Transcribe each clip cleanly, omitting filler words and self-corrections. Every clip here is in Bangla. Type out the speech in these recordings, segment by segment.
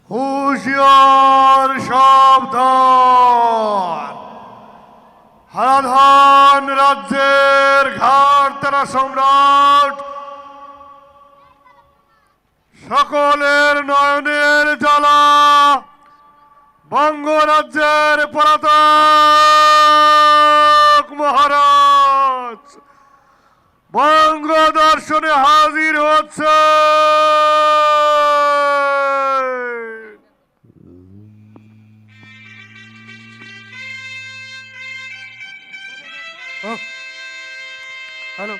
হুঁশিয়ার সাবধান! হারাধন রাজ্যের ঘাড় সম্রাট সকলের নয়নের জ্বালা বঙ্গরাজ্যের পলাতক মহারাজ বঙ্গ দর্শনে হাজির হচ্ছে। হ্যালো,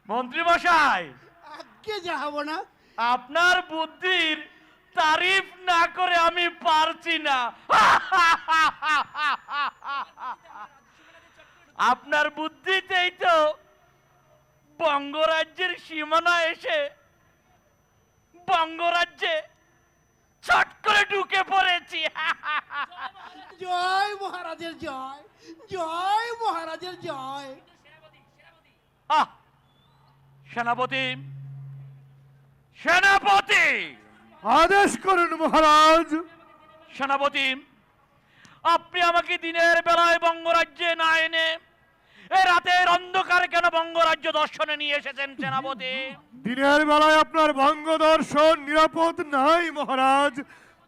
মন্ত্রী মশাই, আজকে যাবো না। আপনার বুদ্ধির তারিফ না করে আমি পারছি না। আপনার বুদ্ধিতেই তো বঙ্গরাজ্যের সীমানা এসে বঙ্গরাজ্যে ছট করে ঢুকে পড়েছি। জয় মহারাজের জয়, জয় মহারাজের জয়। আহ, সেনাপতি, সেনাপতি, আদেশ করুন মহারাজ। সেনাপতি, আপনি আমাকে দিনের বেলায় বঙ্গরাজ্যে না এনে এই রাতের অন্ধকারে কেন বঙ্গরাজ্য দর্শনে নিয়ে এসেছেন সেনাপতি? দিনের বেলায় আপনার বঙ্গ দর্শন নিরাপদ নাই মহারাজ,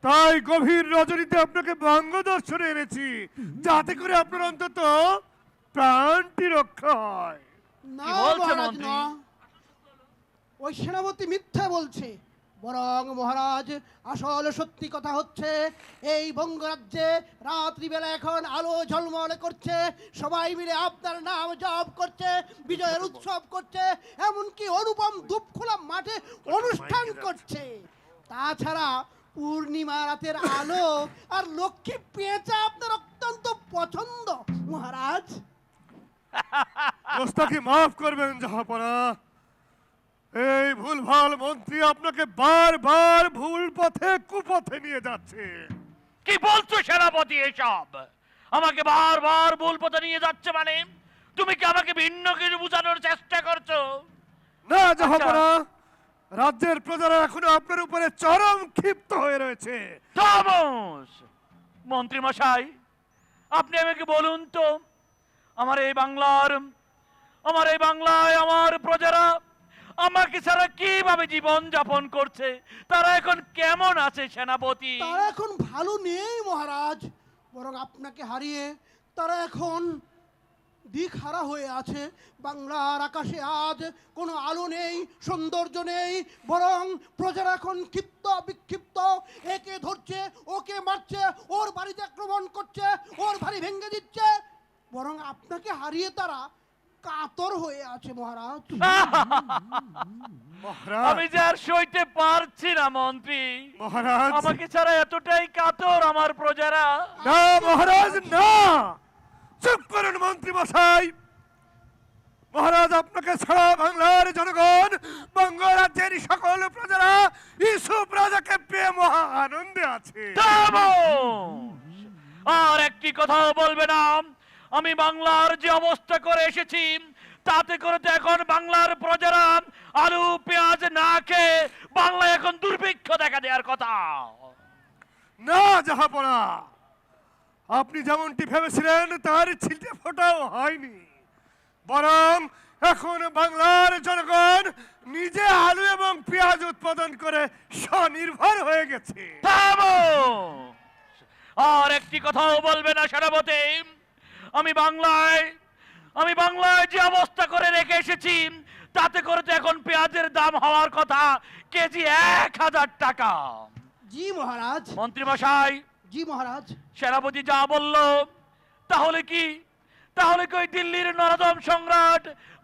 তাই গভীর রজনীতে আপনাকে বঙ্গ দর্শনে এনেছি, যাতে করে আপনার অন্তত প্রাণটি রক্ষা হয়। না কি বলছে মহারাজ মন্ত্রী? না, ওই সেনাপতি মিথ্যা বলছে। বরং মহারাজ, আসল সত্যি কথা হচ্ছে এই বঙ্গরাজ্যে রাত্রিবেলা এখন আলো ঝলমলে করছে, সবাই মিলে আপনার নাম জপ করছে, বিজয়ের উৎসব করছে, এমনকি অনুপম দুপখোলা মাঠে অনুষ্ঠান করছে। তাছাড়া পূর্ণিমা রাতের আলো আর লক্ষ্মী পেঁচা আপনার অত্যন্ত পছন্দ মহারাজ। দোস্তাকে মাফ করবেন জাহাপনা, এই ভুলভাল মন্ত্রী আপনাকে বারবার ভুল পথে কুপথে নিয়ে যাচ্ছে। কি বলছো সেনাপতি এসব? আমাকে বারবার ভুল পথে নিয়ে যাচ্ছে মানে? তুমি কি আমাকে ভিন্ন কিছু বোঝানোর চেষ্টা করছো? না জাহাপনা, রাজ্যের প্রজারা এখনো আপনার উপরে চরম ক্ষিপ্ত হয়ে রয়েছে। থমাস, মন্ত্রী মশাই, আপনি আমাকে বলুন তো, আমার এই বাংলায় আমার প্রজারা আমাকে ছাড়া কিভাবে জীবন যাপন করছে? তারা এখন কেমন আছে সেনাপতি? তারা এখন ভালো নেই মহারাজ, বরং আপনাকে হারিয়ে তারা এখন দিকহারা হয়ে আছে। বাংলার আকাশে আজ কোনো আলো নেই, সৌন্দর্য নেই, বরং প্রজারা এখন ক্ষিপ্ত বিক্ষিপ্ত, একে ধরছে, ওকে মারছে, ওর বাড়িতে আক্রমণ করছে, ওর বাড়ি ভেঙে দিচ্ছে। বরং আপনাকে হারিয়ে তারা কাতর হয়ে আছে মহারাজ। মহারাজ, আমি যে আর সইতে পারছি না মন্ত্রী। মহারাজ, আমাকে ছাড়া এতটাই কাতর আমার প্রজারা। না মহারাজ না, চুপ করুন মন্ত্রী মশাই। মহারাজ, আপনাকে ছাড়া বাংলার জনগণ, বঙ্গরাজ্যের সকল প্রজারা ইউসুফ রাজাকে পেয়ে মহা আনন্দে আছে। থামোস! আর একটি কথাও বলবে না। আমি বাংলার যে অবস্থা করে এসেছি, তাতে করে তো এখন বাংলার প্রজারা আলু পেঁয়াজ না খেয়ে বাংলায় এখন দুর্ভিক্ষ দেখা দেওয়ার কথা। না জাহাপনা, আপনি যেমনটি ভেবেছিলেন তার ছিটে ফোটাও হয়নি, বরং এখন বাংলার জনগণ নিজে আলু এবং পেঁয়াজ উৎপাদন করে স্বনির্ভর হয়ে গেছে। থামোস! আর একটি কথাও বলবে না সেনাপতি। আমি বাংলায় যে অবস্থা করে রেখে এসেছি, তাতে করে তো এখন পেঁয়াজের দাম হওয়ার কথা কেজি 1000 টাকা। জি মহারাজ। মন্ত্রী মশাই, জি মহারাজ। সেনাপতি যা বলল, তাহলে কি ওই দিল্লির নরদম সম্রাট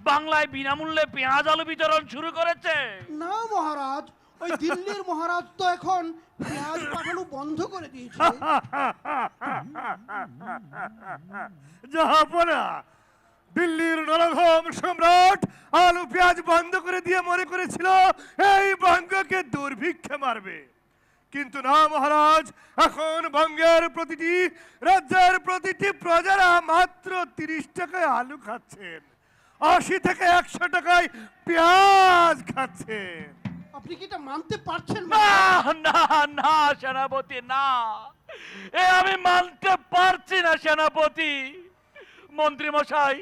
বাংলায় বিনামূল্যে পেঁয়াজ আলু বিতরণ শুরু করেছে? না মহারাজ, ওই দিল্লির মহারাজ তো এখন পেঁয়াজ পাঠানো বন্ধ করে দিয়েছে। জাহাপনা, দিল্লির নরধম সম্রাট আলু পেঁয়াজ বন্ধ করে দিয়ে মনে করেছিল এই বঙ্গকে দুর্ভিক্ষে মারবে, কিন্তু না মহারাজ, এখন বঙ্গের প্রতিটি রাজ্যের প্রতিটি প্রজারা মাত্র 30 টাকায় আলু খাচ্ছেন, 80 থেকে 100 টাকায় পেঁয়াজ খাচ্ছেন। আপনি কি এটা মানতে পারছেন? না না না সেনাপতি, না, এ আমি মানতে পারছি না সেনাপতি। মন্ত্রী মশাই,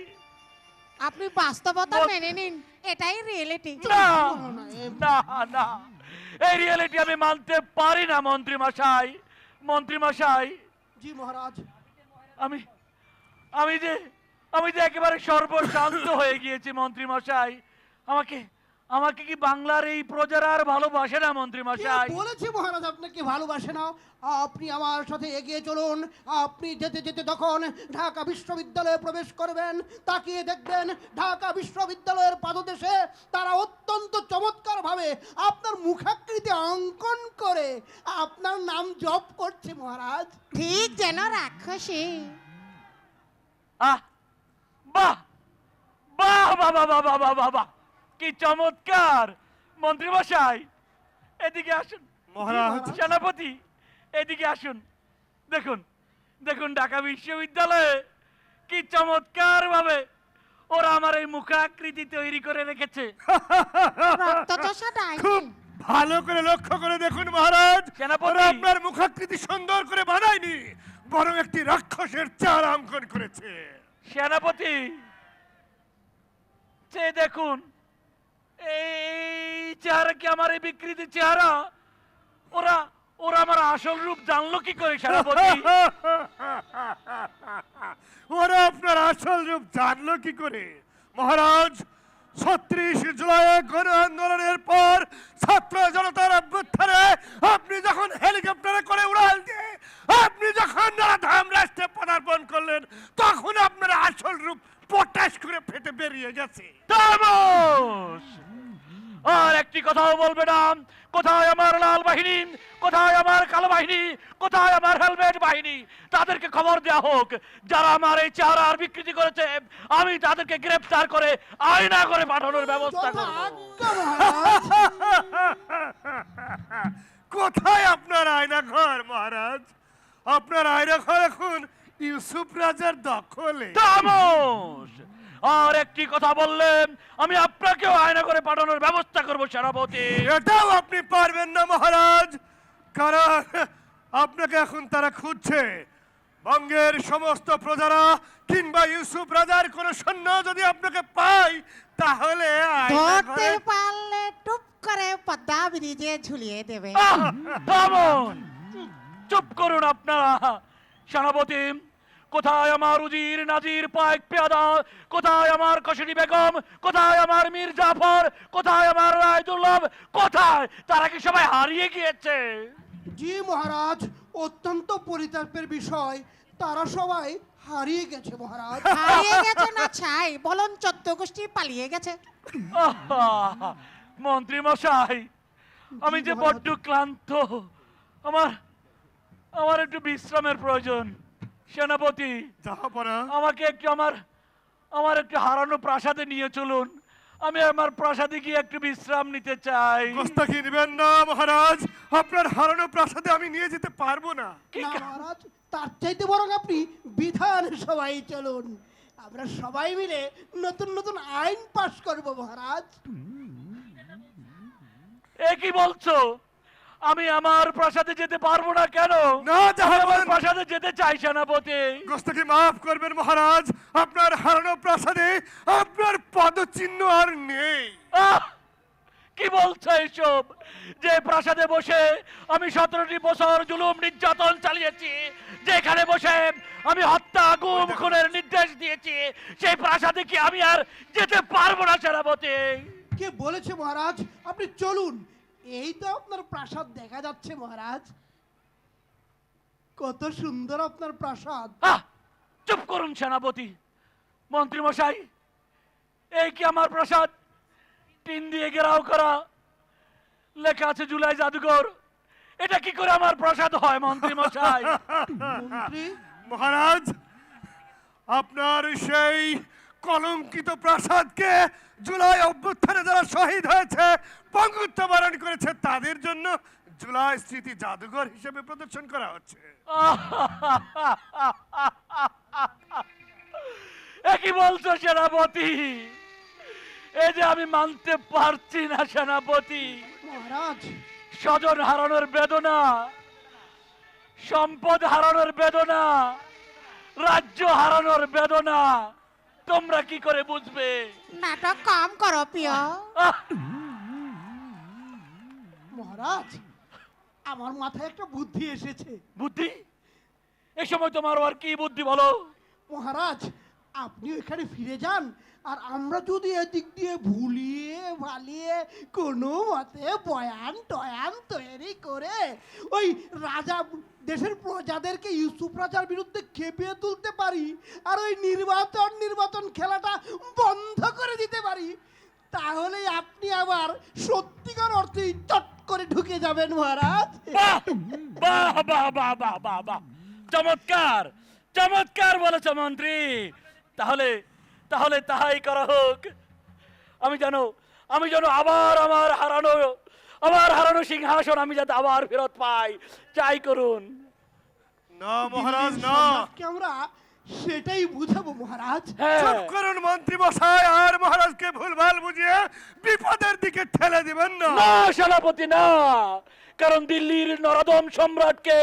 আপনি বাস্তবতা মেনে নিন, এটাই রিয়েলিটি। না না না, এই রিয়েলিটি আমি মানতে পারি না মন্ত্রী মশাই। মন্ত্রী মশাই, জি মহারাজ। আমি আমি যে আমি যে একেবারে সর্বশান্ত হয়ে গিয়েছি মন্ত্রী মশাই। আমাকে আমাকে কি বাংলার এই প্রজারা আর ভালোবাসে না মন্ত্রী কে মশাই? বলেছে মহারাজ আপনাকে ভালোবাসে না? আপনি আমার সাথে এগিয়ে চলুন। আপনি যেতে যেতে যখন ঢাকা বিশ্ববিদ্যালয়ে প্রবেশ করবেন, তাকিয়ে দেখবেন ঢাকা বিশ্ববিদ্যালয়ের পাদদেশে তারা অত্যন্ত চমৎকার ভাবে আপনার মুখাকৃতি অঙ্কন করে আপনার নাম জপ করছে মহারাজ। ঠিক যেন রাক্ষসী। আহ, বাহ বাহ বাহ বাহ বাহ বাহ বাহ বাহ, কি চমৎকার! মন্ত্রী মশাই, এদিকে আসুন। মহারাজ, সেনাপতি, এদিকে আসুন। দেখুন দেখুন, ঢাকা বিশ্ববিদ্যালয়ে কি চমৎকার ভাবে ওরা আমার এই মুখাকৃতি তৈরি করে রেখেছে। রক্তচোষা ডাইনি। খুব ভালো করে লক্ষ্য করে দেখুন মহারাজ, সেনাপতি। ওরা আপনার মুখাকৃতি সুন্দর করে বানায়নি, বরং একটি রাক্ষসের চেহারা অঙ্কন করেছে। সেনাপতি, সে দেখুন, এই চেহারা কি আমার এই বিকৃতি চেহারা? ওরা ওরা আমার আসল রূপ জানলো কি করে সেনাপতি? ওরা আপনার আসল রূপ জানলো কি করে মহারাজ? 36 জুলাই গণ আন্দোলনের পর ছাত্র জনতার অভ্যুত্থানে আপনি যখন হেলিকপ্টারে করে উড়াল দিয়ে আপনি যখন নারাধাম রাষ্ট্রে পদার্পণ করলেন, তখন আপনার আসল রূপ পটাশ করে ফেটে বেরিয়ে গেছে। তামস! আর একটি কথাও বলবে না। কোথায় আমার লাল বাহিনী? কোথায় আমার কালো বাহিনী? কোথায় আমার হেলমেট বাহিনী? তাদেরকে খবর দেওয়া হোক, যারা আমার এই চেহারার বিকৃতি করেছে। আমি তাদেরকে গ্রেফতার করে আয়না করে পাঠানোর ব্যবস্থা যথা করব। আজ্ঞা মহারাজ। কোথায় আপনার আয়না ঘর মহারাজ? আপনার আয়না ঘর এখন ইউসুফ রাজার দখলে। তামস! আর একটি কথা বললেন, আমি আপনাকেও আয়না করে পাঠানোর ব্যবস্থা করব সেনাপতি। এটাও আপনি পারবেন না মহারাজ, কারণ আপনাকে এখন তারা খুঁজছে। বঙ্গের সমস্ত প্রজারা কিংবা ইউসুফ রাজার কোন সৈন্য যদি আপনাকে পায়, তাহলে আয়না ধরতে ঘরে- পারলে টুপ করে পদ্মা ব্রিজে ঝুলিয়ে দেবে। আহ! থামুন! চুপ করুন আপনারা। সেনাপতি, কোথায় আমার উজির নাজির পাইক পেয়াদা? কোথায় আমার কশরী বেগম? কোথায় আমার মীর জাফর? কোথায় আমার রায় দুর্লভ? কোথায়? তারা কি সবাই হারিয়ে গিয়েছে? জি মহারাজ, অত্যন্ত পরিতাপের বিষয়, তারা সবাই হারিয়ে গেছে মহারাজ। হারিয়ে গেছে না ছাই, বলুন 14 গোষ্ঠী পালিয়ে গেছে। আহা! মন্ত্রী মশাই, আমি যে বড্ড ক্লান্ত, আমার আমার একটু বিশ্রামের প্রয়োজন। সেনাপতি, জাহাপনা, আমাকে একটু আমার একটু হারানো প্রাসাদে নিয়ে চলুন। আমি আমার প্রাসাদে গিয়ে একটু বিশ্রাম নিতে চাই। গোস্তাকি নেবেন না মহারাজ, আপনার হারানো প্রাসাদে আমি নিয়ে যেতে পারবো না। কি না কা- মহারাজ, তার চাইতে বরং আপনি বিধান সবাই চলুন, আমরা সবাই মিলে নতুন নতুন আইন পাশ করব মহারাজ। এ কি বলছো? আমি আমার প্রাসাদে যেতে পারবো না কেন? না, আমি আমার জাহাপনা, প্রাসাদে যেতে চাই সেনাপতি। গোস্তাকি মাফ করবেন মহারাজ, আপনার হারানো প্রাসাদে আপনার পদচিহ্ন আর নেই। আহ! কি বলছো এসব? যে প্রাসাদে বসে আমি 17টি বছর জুলুম নির্যাতন চালিয়েছি, যেখানে বসে আমি হত্যা গুম খুনের নির্দেশ দিয়েছি, সেই প্রাসাদে কি আমি আর যেতে পারবো না সেনাপতি? কে বলেছে মহারাজ? আপনি চলুন, এই তো আপনার প্রাসাদ দেখা যাচ্ছে মহারাজ, কত সুন্দর আপনার প্রাসাদ। আহ! চুপ করুন সেনাপতি। মন্ত্রী মশাই, এই কি আমার প্রাসাদ? টিন দিয়ে ঘেরাও করা, লেখা আছে জুলাই জাদুঘর। এটা কি করে আমার প্রাসাদ হয় মন্ত্রী মশাই? মন্ত্রী মহারাজ, আপনার সেই কলঙ্কিত প্রাসাদকে জুলাই অভ্যুত্থানে যারা শহীদ হয়েছে, পঙ্গুত্ব বরণ করেছে, তাদের জন্য জুলাই স্মৃতি জাদুঘর হিসেবে প্রদর্শন করা হচ্ছে। কি বলছো সেনাপতি? এই যে আমি মানতে পারছি না সেনাপতি। মহারাজ স্বজন হারানোর বেদনা, সম্পদ হারানোর বেদনা, রাজ্য হারানোর বেদনা তোমরা কি করে বুঝবে? নাটক কম করো প্রিয়। আহ! মহারাজ আমার মাথায় একটা বুদ্ধি এসেছে। বুদ্ধি? এই সময় তোমার আর কি বুদ্ধি বলো? মহারাজ আপনি এখানে ফিরে যান, আর আমরা যদি এদিক দিয়ে ভুলিয়ে ভালিয়ে কোনো মতে বয়ান টয়ান তৈরি করে ওই রাজা দেশের প্রজাদেরকে ইউসুফ রাজার বিরুদ্ধে খেপিয়ে তুলতে পারি, আর ওই নির্বাচন খেলাটা বন্ধ করে দিতে পারি, তাহলে আপনি আবার সত্যিকার অর্থেই চট করে ঢুকে যাবেন মহারাজ। বাহ বাহ বাহ বাহ বাহ বাহ বাহ, চমৎকার চমৎকার বলেছ মন্ত্রী। তাহলে তাহলে তাহাই করা হোক। আমি যেন আবার আমার হারানো সিংহাসন আমি যাতে আবার ফেরত পাই, চাই করুন। না মহারাজ, না। সমাজকে আমরা সেটাই বুঝাবো মহারাজ। হ্যাঁ, চুপ করুন মন্ত্রী মশাই, আর মহারাজকে ভুলভাল বুঝিয়ে বিপদের দিকে ঠেলে দিবেন না। না সেনাপতি না, কারণ দিল্লির নরদম সম্রাটকে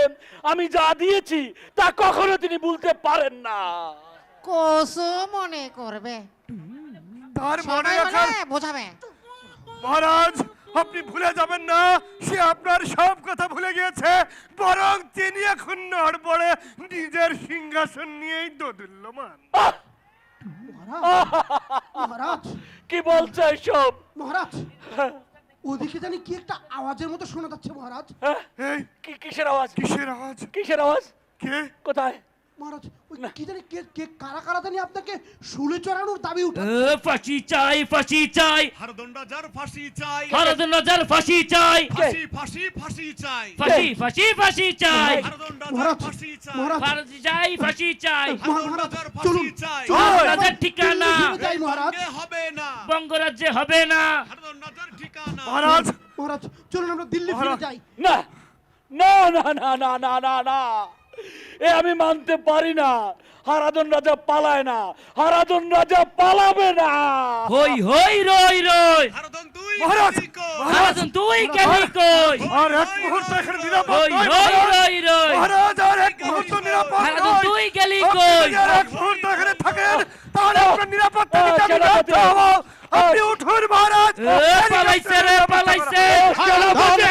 আমি যা দিয়েছি তা কখনো তিনি ভুলতে পারেন না। কোসো মনে করবে, তার মনে সময় রাখার হলে বোঝাবে। মহারাজ, আপনি ভুলে যাবেন না, সে আপনার সব কথা ভুলে গিয়েছে, বরং তিনি এখন নড়বড়ে নিজের সিংহাসন নিয়েই দোদুল্যমান। আহ! মহারাজ কি বলছে এসব? মহারাজ ওদিকে জানি কি একটা আওয়াজের মতো শোনা যাচ্ছে মহারাজ। হ্যাঁ? এই কিসের আওয়াজ? কিসের আওয়াজ? কিসের আওয়াজ? কে? কোথায়? মহারাজ ওই কি জানি কে কারা কারা জানি আপনাকে শুলে চড়ানোর দাবি উঠে। ফাঁসি চাই, ফাঁসি চাই, হারদণ্ড রাজার ফাঁসি চাই, হারাধন রাজার ফাঁসি চাই, ফাঁসি ফাঁসি ফাঁসি চাই, ফাঁসি ফাঁসি ফাঁসি চাই, হারদণ্ড রাজার মহারাজ ফাঁসি চাই, মহারাজ ফাঁসি চাই, ফাঁসি চাই, হারদণ্ড মহারাজ, রাজার চলুন, ফাঁসি চাই, চলুন, রাজার ঠিকানা দিল্লি ফিরে যাই মহারাজ। বঙ্গে হবে না, বঙ্গরাজ্যে হবে না। হারদণ্ড রাজার ঠিকানা, মহারাজ, মহারাজ চলুন আমরা দিল্লি ফিরে মহারাজ। যাই। না না না না না না না না, এ আমি মানতে পারি না। হারাধন রাজা পালায় না, হারাধন রাজা পালাবে না। হই হই রই রই, হারদণ্ড তুই মহারাজ, গেলি কই? হারাধন তুই গেলি কই? আর এক মুহূর্ত এখানে নিরাপদ হই নয়, হই মহারাজ। রই রই, মহারাজ, আর এক মুহূর্ত নিরাপদ হারাধন নয়। তুই গেলি আপনি কই? যদি আর এক মুহূর্ত এখানে থাকেন, তাহলে আপনার নিরাপত্তা দিতে আমি সেনাপতি। বাধ্য হব। আপনি উঠুন মহারাজ। পালাইছে রে, পালাইছে, সেনাপতি।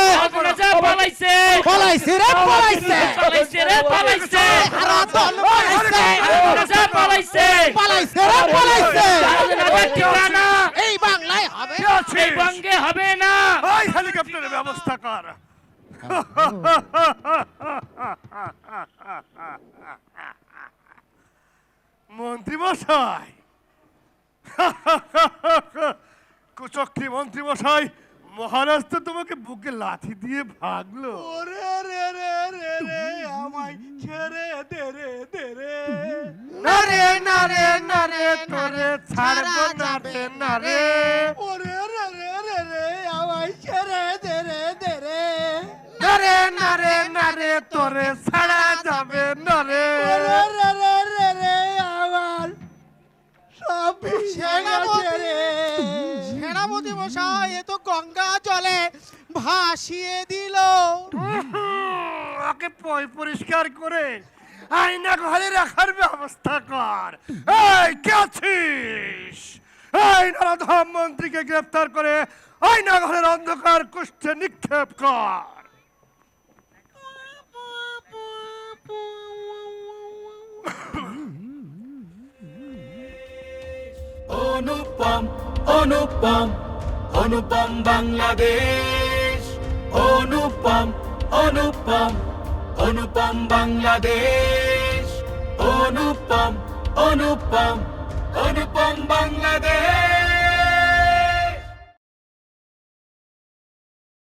হারাধন রাজা পালাইছে, পালাইছে রে পালাইছে। পালাইছে রে, পালাইছে, হারাধন পালাইছে। হারাধন রাজা পালাইছে, পালাইছে রে পালাইছে। হারাধন রাজার ঠিকানা এই বাংলায় হবে কে আছে? এই বঙ্গে হবে না। ওই হেলিকপ্টারের ব্যবস্থা কর। মন্ত্রী মশাই, কুচক্রী মন্ত্রী মশাই, মহারাজ তো তোমাকে বুকে লাথি দিয়ে ভাগলো। ওরে রে রে রে রে আমায় ছেড়ে দে রে দে রে। না রে না রে না রে, তোরে ছাড়বো না রে না রে। ওরে রে রে রে রে আমায় ছেড়ে দে রে দে রে। না রে না রে না রে, তোরে ছাড়া যাবে না রে। ওরে রে রে রে রে আমার সব ভেসে গেছে রে। সেনাপতি মশাই এ তো গঙ্গা জলে ভাসিয়ে দিল। ওকে পরিষ্কার করে আয়না ঘরে রাখার ব্যবস্থা কর। এই কে আছিস? এই নরধম মন্ত্রীকে গ্রেফতার করে আয়না ঘরের অন্ধকার কুষ্ঠে নিক্ষেপ কর। অনুপম অনুপম অনুপম বাংলাদেশ, অনুপম অনুপম অনুপম বাংলাদেশ, অনুপম অনুপম অনুপম বাংলাদেশ।